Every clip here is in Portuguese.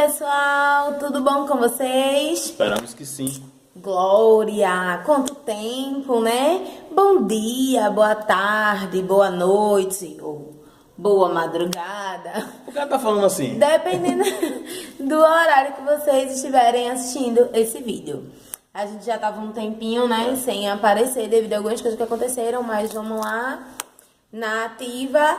pessoal, tudo bom com vocês? Esperamos que sim. Glória! Quanto tempo, né? Bom dia, boa tarde, boa noite ou boa madrugada. O cara tá falando assim. Dependendo do horário que vocês estiverem assistindo esse vídeo. A gente já tava um tempinho, né, sem aparecer devido a algumas coisas que aconteceram, mas vamos lá, na ativa.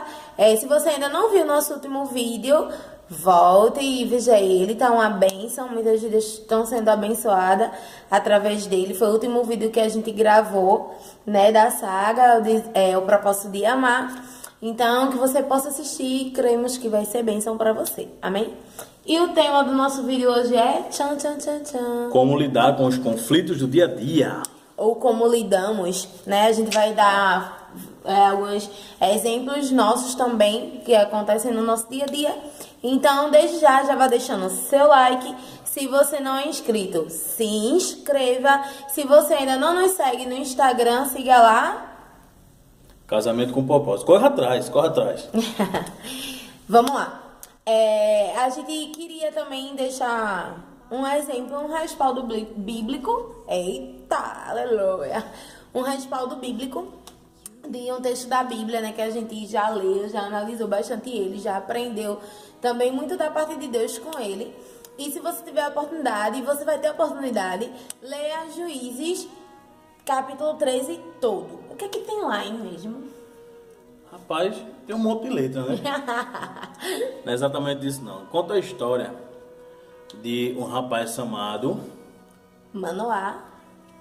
Se você ainda não viu o nosso último vídeo, volte e veja ele, tá uma bênção. Muitas vidas estão sendo abençoadas através dele. Foi o último vídeo que a gente gravou, né, da saga, o propósito de amar. Então, que você possa assistir, cremos que vai ser bênção para você, amém? E o tema do nosso vídeo hoje é tchan, tchan, tchan, tchan. Como lidar com os conflitos do dia a dia. Ou como lidamos, né? A gente vai dar alguns exemplos nossos também que acontecem no nosso dia a dia. Então, desde já vá deixando seu like. Se você não é inscrito, se inscreva. Se você ainda não nos segue no Instagram, siga lá. Casamento com propósito. Corre atrás, corre atrás. Vamos lá. A gente queria também deixar um exemplo, um respaldo bíblico. Eita, aleluia! Um respaldo bíblico de um texto da Bíblia, né? Que a gente já leu, já analisou bastante ele, já aprendeu também muito da parte de Deus com ele. E se você tiver a oportunidade, você vai ter a oportunidade, leia Juízes, capítulo 13 todo. O que é que tem lá, hein, mesmo? Rapaz, tem um monte de letra, né? Não é exatamente isso, não. Conta a história de um rapaz chamado Manoá.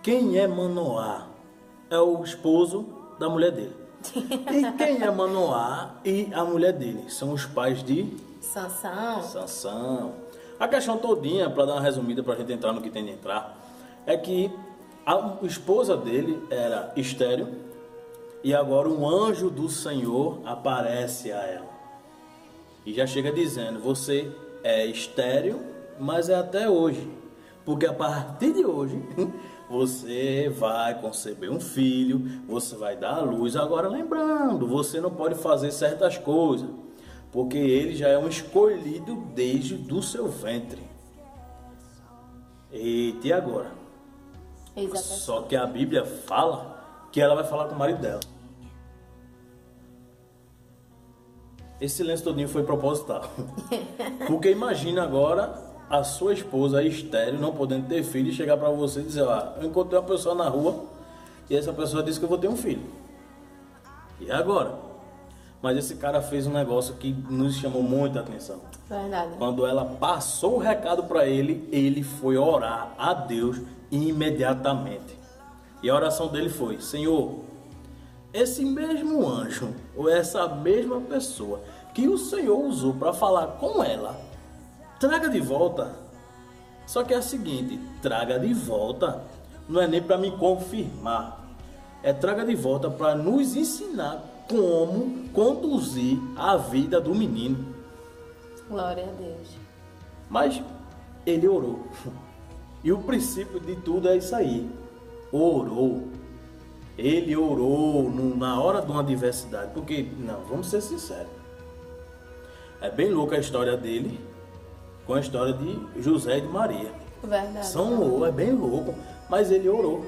Quem é Manoá? É o esposo da mulher dele. E quem é Manoá e a mulher dele? São os pais de Sansão. A questão todinha, para dar uma resumida para a gente entrar no que tem de entrar, é que a esposa dele era estéril e agora um anjo do Senhor aparece a ela. E já chega dizendo, você é estéril, mas é até hoje. Porque a partir de hoje, você vai conceber um filho, você vai dar à luz. Agora lembrando, você não pode fazer certas coisas, porque ele já é um escolhido desde do seu ventre. Eita, e agora? Exatamente. Só que a Bíblia fala que ela vai falar com o marido dela. Esse silêncio todinho foi proposital. Porque imagina agora a sua esposa estéril, não podendo ter filho, e chegar para você e dizer, eu encontrei uma pessoa na rua e essa pessoa disse que eu vou ter um filho. E agora? Mas esse cara fez um negócio que nos chamou muita atenção. Verdade. Quando ela passou o recado para ele, ele foi orar a Deus imediatamente. E a oração dele foi, Senhor, esse mesmo anjo, ou essa mesma pessoa que o Senhor usou para falar com ela, traga de volta. Só que é o seguinte, traga de volta não é nem para me confirmar, é traga de volta para nos ensinar como conduzir a vida do menino. Glória a Deus. Mas ele orou. E o princípio de tudo é isso aí. Orou. Ele orou na hora de uma adversidade. Porque, não, vamos ser sinceros. É bem louca a história dele com a história de José e de Maria. Verdade. É bem louco. Mas ele orou.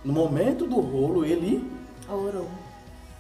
No momento do rolo, ele orou.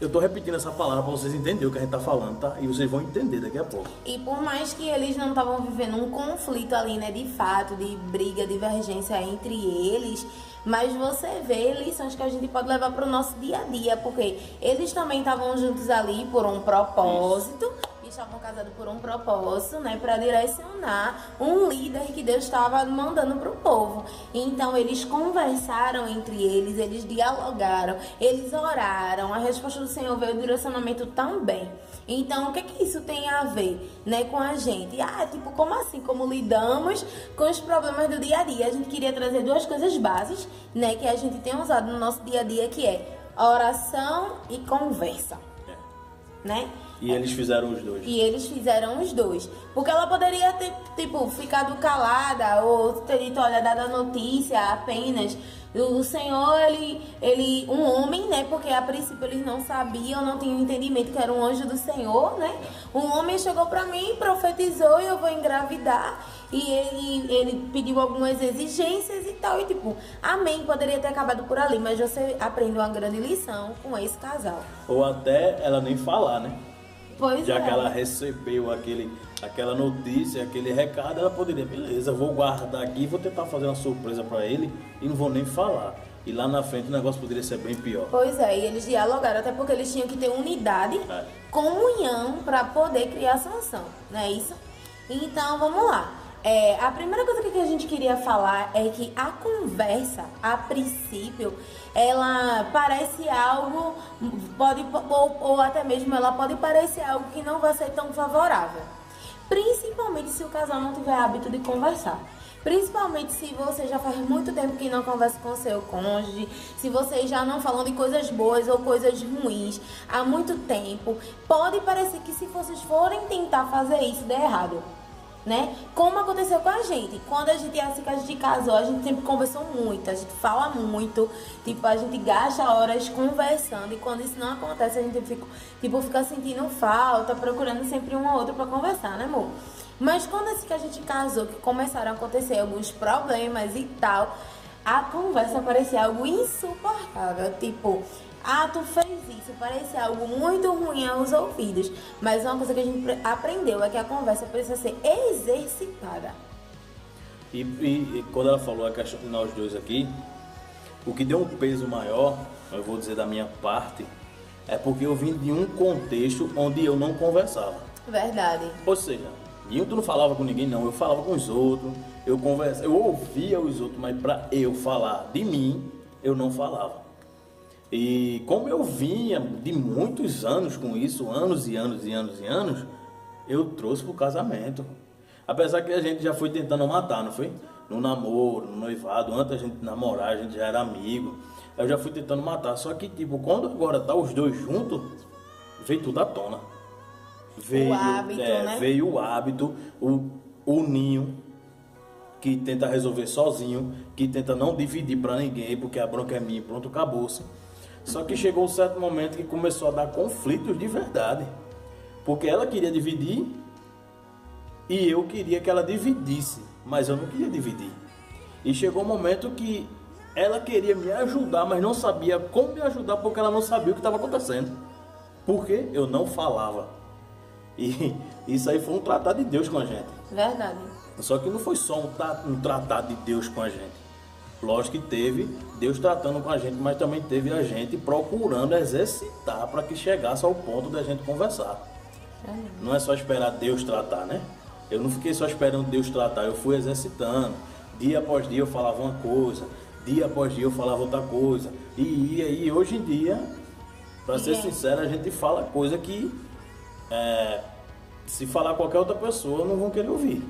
Eu tô repetindo essa palavra para vocês entenderem o que a gente tá falando, tá? E vocês vão entender daqui a pouco. E por mais que eles não estavam vivendo um conflito ali, né, de fato, de briga, divergência entre eles, mas você vê lições que a gente pode levar para o nosso dia a dia, porque eles também estavam juntos ali por um propósito. Isso. Estavam casados por um propósito, né, para direcionar um líder que Deus estava mandando para o povo. Então eles conversaram entre eles, eles dialogaram, eles oraram. A resposta do Senhor veio, o direcionamento também. Então o que que isso tem a ver, né, com a gente? Como assim? Como lidamos com os problemas do dia a dia? A gente queria trazer duas coisas básicas, né, que a gente tem usado no nosso dia a dia, que é oração e conversa, né? E eles fizeram os dois. E eles fizeram os dois. Porque ela poderia ter, tipo, ficado calada ou ter dito, olha, dada a notícia apenas. O Senhor, um homem, né? Porque a princípio eles não sabiam, não tinham entendimento que era um anjo do Senhor, né? Um homem chegou pra mim, profetizou e eu vou engravidar. E ele pediu algumas exigências e tal. E tipo, amém, poderia ter acabado por ali. Mas você aprende uma grande lição com esse casal. Ou até ela nem falar, né? Pois Já é. que ela recebeu aquela notícia, aquele recado, ela poderia, beleza, vou guardar aqui, vou tentar fazer uma surpresa pra ele e não vou nem falar. E lá na frente o negócio poderia ser bem pior. Pois é, e eles dialogaram, até porque eles tinham que ter unidade, comunhão para poder criar Sansão, não é isso? Então, vamos lá. A primeira coisa que a gente queria falar é que a conversa, a princípio, ela parece algo, ou até mesmo ela pode parecer algo que não vai ser tão favorável. Principalmente se o casal não tiver hábito de conversar. Principalmente se você já faz muito tempo que não conversa com o seu cônjuge, se vocês já não falam de coisas boas ou coisas ruins há muito tempo, pode parecer que se vocês forem tentar fazer isso, dê errado. Né? Como aconteceu com a gente. Quando a gente casou, a gente sempre conversou muito, a gente fala muito, tipo, a gente gasta horas conversando, e quando isso não acontece, a gente fica sentindo falta, procurando sempre um ou outro pra conversar, né, amor? Mas quando assim que a gente casou, que começaram a acontecer alguns problemas e tal, a conversa parecia algo insuportável, tipo, tu fez isso, parece algo muito ruim aos ouvidos. Mas uma coisa que a gente aprendeu é que a conversa precisa ser exercitada. E quando ela falou a questão de nós dois aqui, o que deu um peso maior, eu vou dizer da minha parte, é porque eu vim de um contexto onde eu não conversava. Verdade. Ou seja, eu não falava com ninguém não, eu falava com os outros, eu ouvia os outros, mas para eu falar de mim, eu não falava. E como eu vinha de muitos anos com isso, anos e anos e anos e anos, eu trouxe pro casamento. Apesar que a gente já foi tentando matar, não foi? No namoro, no noivado, antes da gente namorar, a gente já era amigo. Eu já fui tentando matar, só que tipo, quando agora tá os dois juntos, veio tudo à tona. O hábito, né? Veio o hábito, o ninho, que tenta resolver sozinho, que tenta não dividir pra ninguém, porque a bronca é minha e pronto, acabou-se. Só que chegou um certo momento que começou a dar conflitos de verdade. Porque ela queria dividir e eu queria que ela dividisse, mas eu não queria dividir. E chegou um momento que ela queria me ajudar, mas não sabia como me ajudar porque ela não sabia o que estava acontecendo. Porque eu não falava. E isso aí foi um tratado de Deus com a gente. Verdade. Só que não foi só um tratado de Deus com a gente. Lógico que teve Deus tratando com a gente, mas também teve a gente procurando exercitar para que chegasse ao ponto da gente conversar. Não é só esperar Deus tratar, né? Eu não fiquei só esperando Deus tratar, eu fui exercitando. Dia após dia eu falava uma coisa, dia após dia eu falava outra coisa. E hoje em dia, para ser sincero, a gente fala coisa que se falar qualquer outra pessoa não vão querer ouvir.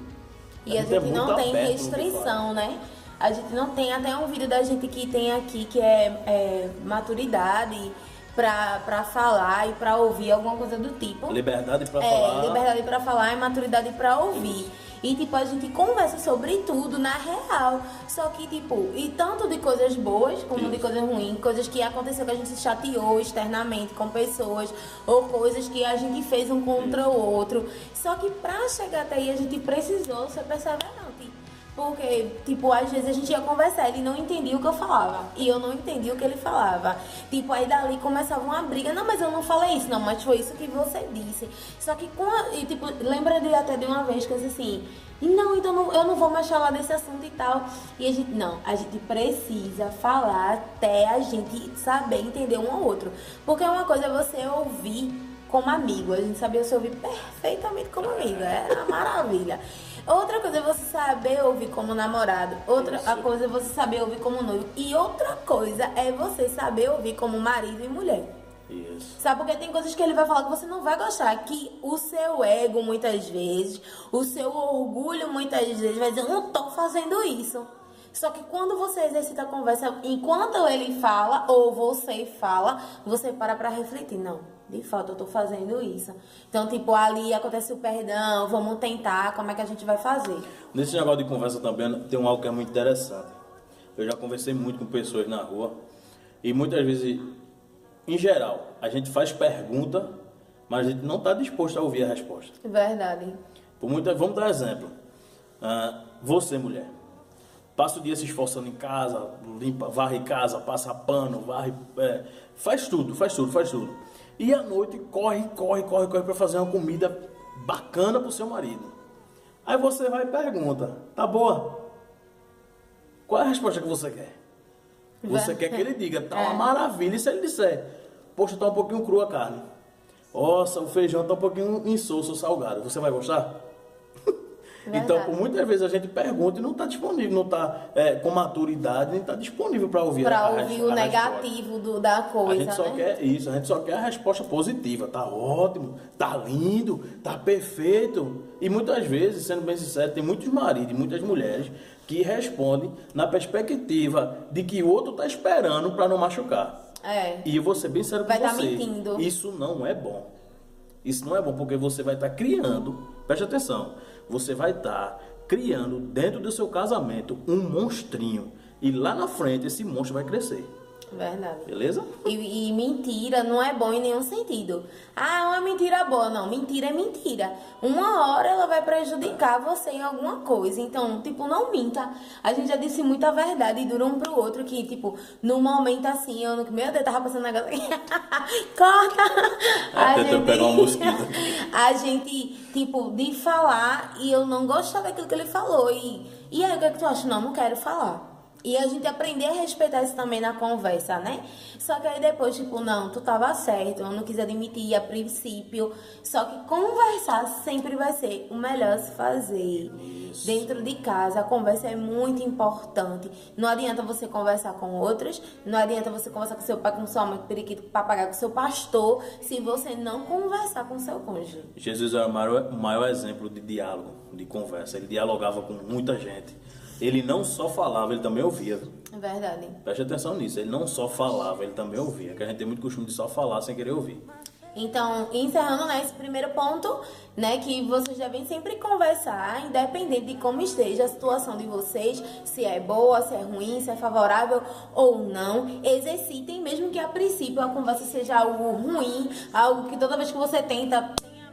E a gente não tem restrição, né? A gente não tem, até um vídeo da gente que tem aqui que é maturidade pra falar e pra ouvir, alguma coisa do tipo. Liberdade pra falar. Liberdade pra falar e maturidade pra ouvir. E tipo, a gente conversa sobre tudo na real. Só que tipo, e tanto de coisas boas como de coisas ruins, coisas que aconteceu que a gente se chateou externamente com pessoas, ou coisas que a gente fez um contra o outro. Só que pra chegar até aí a gente precisou ser perseverante. Porque, tipo, às vezes a gente ia conversar, ele não entendia o que eu falava. E eu não entendia o que ele falava. Tipo, aí dali começava uma briga. Não, mas eu não falei isso, não, mas foi isso que você disse. Só que, tipo, lembra até de uma vez que eu disse assim, não, então eu não vou mais falar desse assunto e tal. E a gente precisa falar até a gente saber entender um ao outro. Porque uma coisa é você ouvir como amigo. A gente sabia se ouvir perfeitamente como amigo. Era uma maravilha. Outra coisa é você saber ouvir como namorado. Outra coisa é você saber ouvir como noivo. E outra coisa é você saber ouvir como marido e mulher. Isso. Sabe? Porque tem coisas que ele vai falar que você não vai gostar. Que o seu ego, muitas vezes, o seu orgulho, muitas vezes, vai dizer, não tô fazendo isso. Só que quando você exercita a conversa, enquanto ele fala, ou você fala, você para pra refletir. Não, de fato eu tô fazendo isso. Então, tipo, ali acontece o perdão, vamos tentar, como é que a gente vai fazer? Nesse negócio de conversa também tem algo que é muito interessante. Eu já conversei muito com pessoas na rua e muitas vezes, em geral, a gente faz pergunta, mas a gente não está disposto a ouvir a resposta. Verdade. Vamos dar um exemplo. Você, mulher, passa o dia se esforçando em casa, limpa, varre casa, passa pano, varre, faz tudo. E à noite corre para fazer uma comida bacana pro seu marido. Aí você vai e pergunta, tá boa? Qual é a resposta que você quer? Você quer que ele diga, tá uma maravilha. E se ele disser, poxa, tá um pouquinho crua a carne. Nossa, o feijão tá um pouquinho insosso, salgado. Você vai gostar? Então, por muitas vezes a gente pergunta e não está disponível, não está com maturidade, nem está disponível para ouvir o negativo da coisa. A gente só quer isso, a gente só quer a resposta positiva. Tá ótimo, tá lindo, tá perfeito. E muitas vezes, sendo bem sincero, tem muitos maridos e muitas mulheres que respondem na perspectiva de que o outro está esperando para não machucar. E eu vou ser bem sério com você. Vai estar mentindo. Isso não é bom. Isso não é bom porque você vai estar criando, preste atenção, você vai estar criando dentro do seu casamento um monstrinho. E lá na frente esse monstro vai crescer. Verdade. Beleza? E mentira não é bom em nenhum sentido. Uma mentira boa. Não, mentira é mentira. Uma hora ela vai prejudicar você em alguma coisa. Então, tipo, não minta. A gente já disse muita verdade e dura um pro outro que, tipo, no momento assim, meu Deus, tava passando um negócio aqui. Corta! Tentando pegar uma mosquita. A gente, tipo, de falar e eu não gostar daquilo que ele falou. E aí, o que é que tu acha? Não quero falar. E a gente aprender a respeitar isso também na conversa, né? Só que aí depois, tipo, não, tu tava certo, eu não quis admitir a princípio. Só que conversar sempre vai ser o melhor a se fazer. Isso. Dentro de casa, a conversa é muito importante. Não adianta você conversar com outros, não adianta você conversar com seu pai, com sua mãe, com o periquito, com o papagaio, com seu pastor, se você não conversar com seu cônjuge. Jesus era o maior exemplo de diálogo, de conversa. Ele dialogava com muita gente. Ele não só falava, ele também ouvia. É verdade. Preste atenção nisso. Ele não só falava, ele também ouvia. Que a gente tem muito costume de só falar sem querer ouvir. Então, encerrando, né, esse primeiro ponto, né, que vocês devem sempre conversar, independente de como esteja a situação de vocês, se é boa, se é ruim, se é favorável ou não. Exercitem, mesmo que a princípio a conversa seja algo ruim, algo que toda vez que você tenha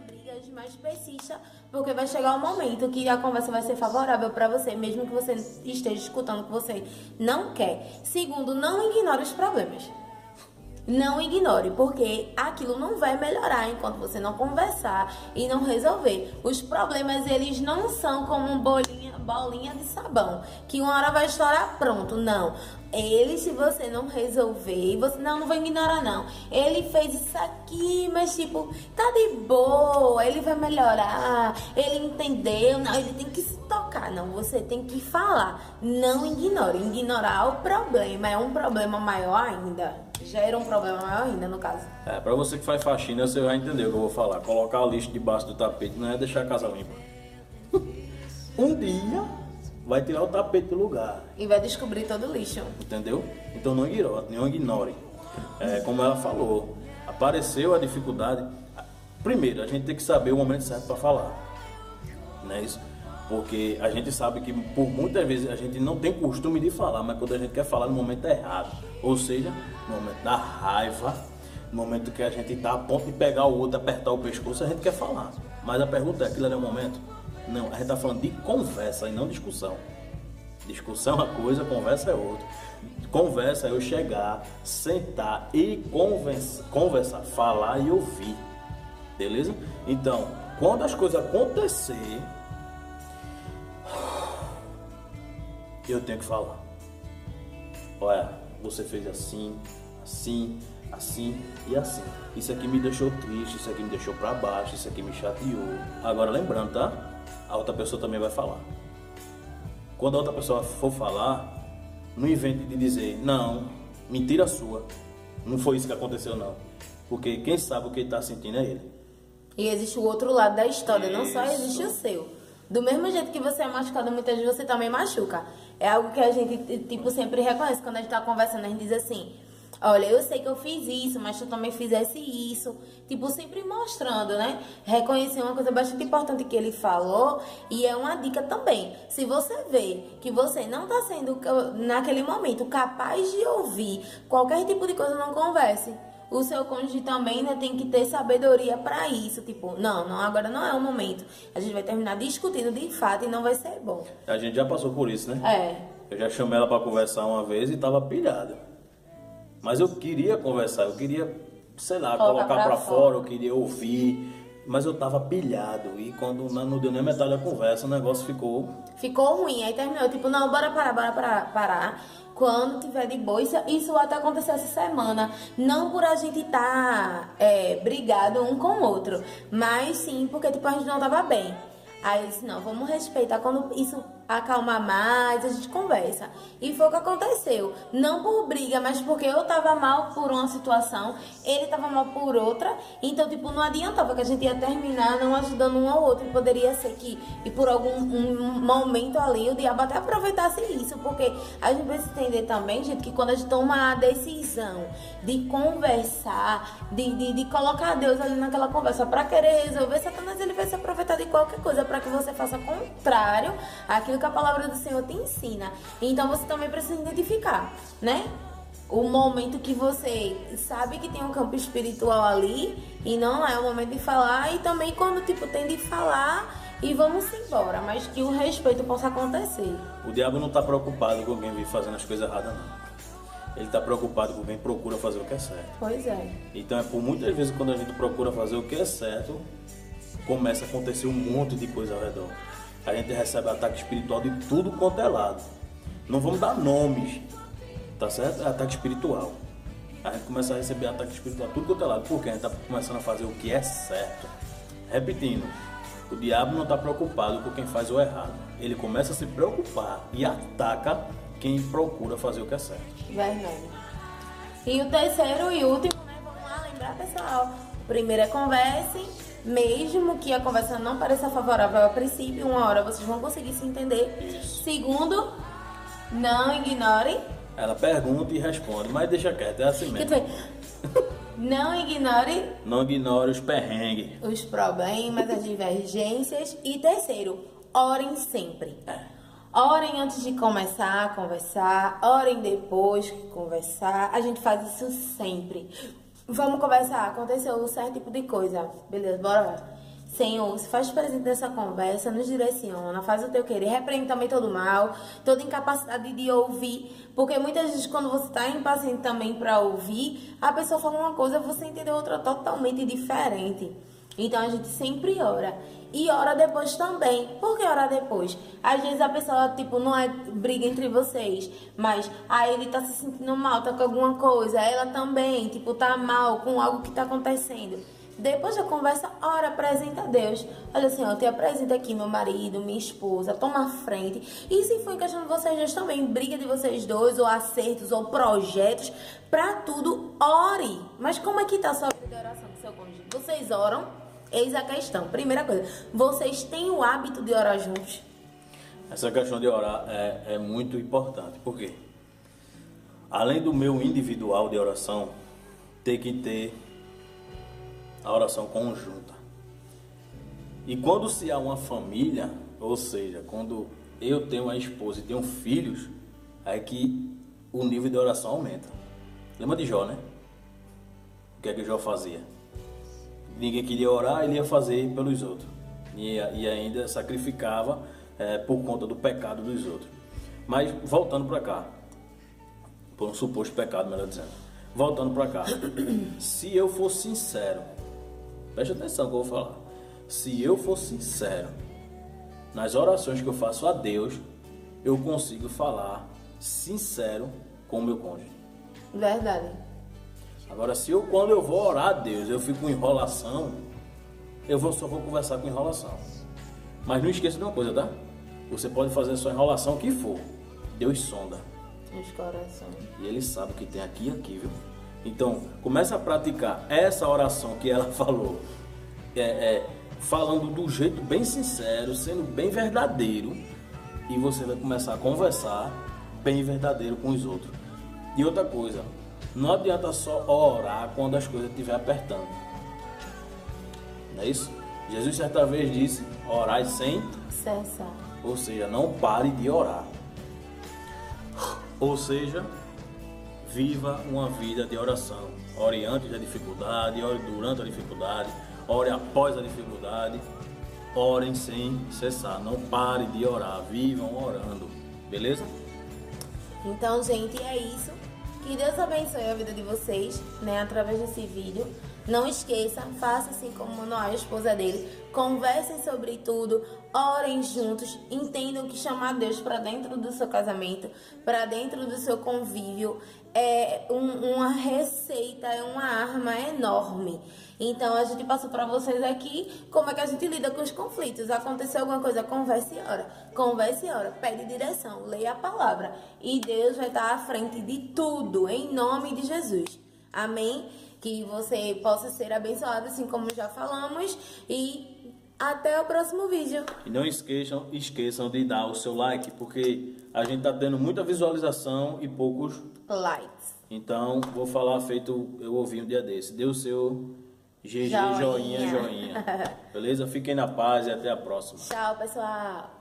brigas, mas persista. Porque vai chegar um momento que a conversa vai ser favorável para você, mesmo que você esteja escutando o que você não quer. Segundo, não ignore os problemas. Não ignore, porque aquilo não vai melhorar enquanto você não conversar e não resolver. Os problemas, eles não são como bolinha de sabão, que uma hora vai estourar, pronto. Não. Ele, se você não resolver, você não vai ignorar, não. Ele fez isso aqui, mas tipo, tá de boa, ele vai melhorar, ele entendeu, não, ele tem que se tocar, não, você tem que falar. Não ignore, ignorar o problema, é um problema maior ainda. Gera um problema maior ainda, no caso. Pra você que faz faxina, você vai entender o que eu vou falar. Colocar o lixo debaixo do tapete não é deixar a casa limpa. Um dia vai tirar o tapete do lugar. E vai descobrir todo o lixo. Entendeu? Então não ignore. Como ela falou, apareceu a dificuldade. Primeiro, a gente tem que saber o momento certo para falar. Não é isso? Porque a gente sabe que por muitas vezes a gente não tem costume de falar, mas quando a gente quer falar no momento errado. Ou seja, no momento da raiva, no momento que a gente está a ponto de pegar o outro, apertar o pescoço, a gente quer falar. Mas a pergunta é, aquilo ali é o momento? Não, a gente está falando de conversa e não discussão. Discussão é uma coisa, conversa é outra. Conversa é eu chegar, sentar e conversar, falar e ouvir. Beleza? Então, quando as coisas acontecerem, eu tenho que falar. Olha, você fez assim, assim, assim e assim. Isso aqui me deixou triste, isso aqui me deixou pra baixo, isso aqui me chateou. Agora lembrando, tá? A outra pessoa também vai falar. Quando a outra pessoa for falar, não invente de dizer, não, mentira sua. Não foi isso que aconteceu, não. Porque quem sabe o que ele está sentindo é ele. E existe o outro lado da história, não só existe o seu. Do mesmo jeito que você é machucado, muitas vezes você também machuca. É algo que a gente, tipo, sempre reconhece. Quando a gente está conversando, a gente diz assim, Olha, eu sei que eu fiz isso, mas tu também fizesse isso. Tipo, sempre mostrando, né? Reconhecer uma coisa bastante importante que ele falou. E é uma dica também. Se você vê que você não tá sendo, naquele momento, capaz de ouvir qualquer tipo de coisa, não converse. O seu cônjuge também, né, tem que ter sabedoria pra isso. Tipo, não, agora não é o momento. A gente vai terminar discutindo de fato e não vai ser bom. A gente já passou por isso, né? Eu já chamei ela pra conversar uma vez e tava pilhada. Mas eu queria conversar, eu queria, sei lá, colocar pra fora, eu queria ouvir, mas eu tava pilhado. E quando não deu nem metade da conversa, o negócio ficou... Ficou ruim, aí terminou, tipo, não, bora parar. Quando tiver de boa, isso até aconteceu essa semana. Não por a gente estar brigado um com o outro, mas sim porque, tipo, a gente não tava bem. Aí eu disse, não, vamos respeitar, quando isso acalmar mais, a gente conversa. E foi o que aconteceu. Não por briga, mas porque eu tava mal por uma situação, ele tava mal por outra. Então, tipo, não adiantava que a gente ia terminar não ajudando um ao outro. E poderia ser que, e por algum momento ali, o diabo até aproveitasse isso. Porque a gente precisa entender também, gente, que quando a gente toma a decisão de conversar, de colocar Deus ali naquela conversa pra querer resolver, Satanás ele vai se aproveitar de qualquer coisa para que você faça contrário àquilo que a palavra do Senhor te ensina. Então você também precisa identificar, né? O momento que você sabe que tem um campo espiritual ali e não é o momento de falar, e também quando tipo tem de falar e vamos embora, mas que o respeito possa acontecer. O diabo não está preocupado com quem vem fazendo as coisas erradas, não. Ele está preocupado com quem procura fazer o que é certo. Pois é. Então é por muitas vezes quando a gente procura fazer o que é certo, começa a acontecer um monte de coisa ao redor. A gente recebe ataque espiritual de tudo quanto é lado. Não vamos dar nomes, tá certo? É ataque espiritual. A gente começa a receber ataque espiritual de tudo quanto é lado. Porque a gente está começando a fazer o que é certo. Repetindo, o diabo não está preocupado com quem faz o errado. Ele começa a se preocupar e ataca quem procura fazer o que é certo. Verdade. E o terceiro e último, né? Vamos lá lembrar, pessoal. Primeiro é conversem. Mesmo que a conversa não pareça favorável a princípio, uma hora vocês vão conseguir se entender. Isso. Segundo, não ignore. Ela pergunta e responde, mas deixa quieto, é assim mesmo. Não ignore. Não ignore os perrengues. Os problemas, as divergências. E terceiro, orem sempre. Orem antes de começar a conversar, orem depois de conversar. A gente faz isso sempre. Vamos conversar, aconteceu um certo tipo de coisa. Beleza, bora lá. Senhor, se faz presente nessa conversa, nos direciona, faz o teu querer, repreende também todo o mal, toda incapacidade de ouvir, porque muitas vezes quando você está impaciente também para ouvir, a pessoa fala uma coisa, você entendeu outra totalmente diferente. Então a gente sempre ora. E ora depois também. Por que orar depois? Às vezes a pessoa, tipo, não é briga entre vocês, mas aí ele tá se sentindo mal, tá com alguma coisa, ela também, tipo, tá mal com algo que tá acontecendo. Depois da conversa, ora, apresenta a Deus. Olha assim, eu te apresento aqui meu marido, minha esposa, toma a frente. E se for em questão de vocês dois também, briga de vocês dois, ou acertos, ou projetos, pra tudo, ore. Mas como é que tá a sua vida de oração com seu cônjuge? Vocês oram? Eis a questão. Primeira coisa, vocês têm o hábito de orar juntos? Essa questão de orar é muito importante. Por quê? Além do meu individual de oração, tem que ter a oração conjunta. E quando se há uma família, ou seja, quando eu tenho uma esposa e tenho filhos, é que o nível de oração aumenta. Lembra de Jó, né? O que é que Jó fazia? Ninguém queria orar, ele ia fazer pelos outros. E ainda sacrificava por conta do pecado dos outros. Mas voltando para cá, por um suposto pecado, melhor dizendo. Voltando para cá, se eu for sincero, preste atenção no que eu vou falar. Se eu for sincero, nas orações que eu faço a Deus, eu consigo falar sincero com o meu cônjuge. Verdade. Agora, quando eu vou orar a Deus, eu fico com enrolação, só vou conversar com enrolação. Mas não esqueça de uma coisa, tá? Você pode fazer a sua enrolação o que for. Deus sonda. Os corações. E Ele sabe o que tem aqui e aqui, viu? Então, comece a praticar essa oração que ela falou. Falando do jeito bem sincero, sendo bem verdadeiro. E você vai começar a conversar bem verdadeiro com os outros. E outra coisa, Não adianta só orar quando as coisas estiverem apertando. Não é isso? Jesus certa vez disse, orai sem cessar. Ou seja, não pare de orar. Ou seja, viva uma vida de oração. Ore antes da dificuldade, ore durante a dificuldade, ore após a dificuldade. Orem sem cessar. Não pare de orar. Vivam orando. Beleza? Então, gente, é isso. Que Deus abençoe a vida de vocês, né, através desse vídeo. Não esqueça, faça assim como Manoá, a esposa dele. Conversem sobre tudo, orem juntos, entendam que chamar Deus para dentro do seu casamento, para dentro do seu convívio, é uma receita, é uma arma enorme. Então a gente passou para vocês aqui como é que a gente lida com os conflitos. Aconteceu alguma coisa, converse e ora. Converse e ora, pede direção, leia a palavra. E Deus vai estar à frente de tudo, em nome de Jesus. Amém? Que você possa ser abençoado, assim como já falamos. E até o próximo vídeo. E não esqueçam de dar o seu like, porque a gente tá tendo muita visualização e poucos likes. Então, vou falar feito eu ouvi um dia desse. Dê o seu GG, joinha. Beleza? Fiquem na paz e até a próxima. Tchau, pessoal.